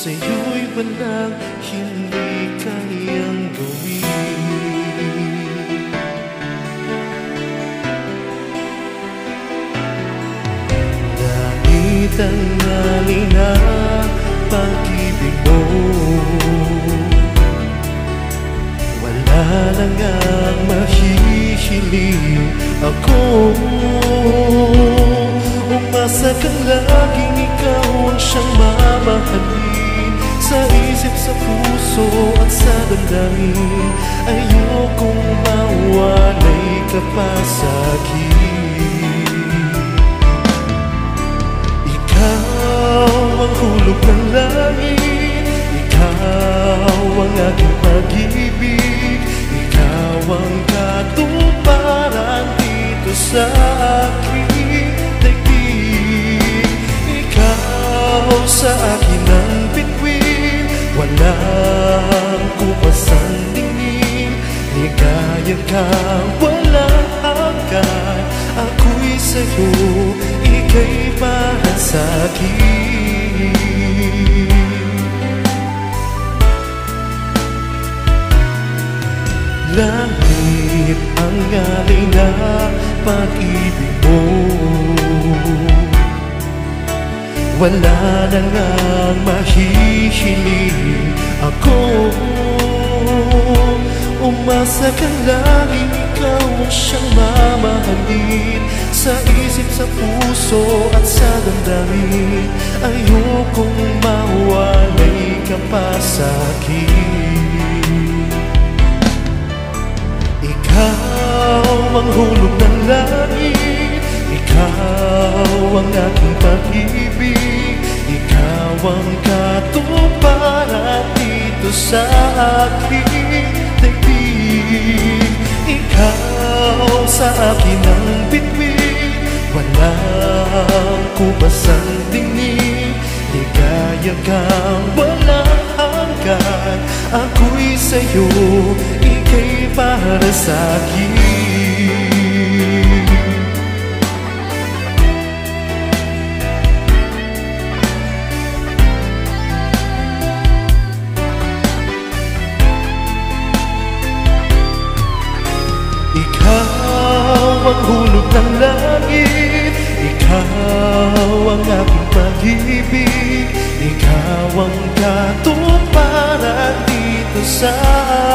sa'yo'y walang hindi kayang gawin. Langit ang halina pag-ibig mo, wala na ngang mahihiling ako. Umasa kang laging ikaw ang siyang mamahalin, sa isip, sa puso at sa damdamin. Ayokong mawalay ka pa sa'kin. Ikaw ang hulog ng langit, ikaw ang aking pag-ibig, ikaw ang katuparan dito sa aking daigdig. Ikaw sa akin ang bituin, walang kupasang tingin. Ligaya kang walang hanggan, ako'y sa'yo, ika'y para sa'kin. Langit ang galing na pag-ibig mo, wala na ngang mahihiling ako. Umasa kang laging ikaw ang siyang mamahalin, sa isip, sa puso at sa damdamin. Ayokong mawalay ka pa sa'kin. Ikaw ang hulog ng langit, ikaw ang aking pag-ibig, ikaw ang katuparan dito sa aking daigdig. Ikaw sa akin ang bituin, walang kupasang tingin. Ligaya kang walang hanggan, ako'y sa'yo, ika'y para sa'kin. Ikaw ang hulog ng langit, ikaw ang aking pag-ibig, ikaw ang katuparan dito sa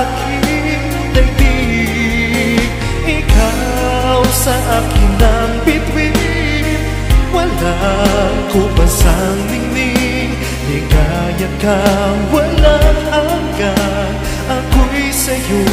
aking daigdig. Ikaw sa akin ang bituin, walang kupasang ningning. Ligaya kang walang hanggan, ako'y sa'yo,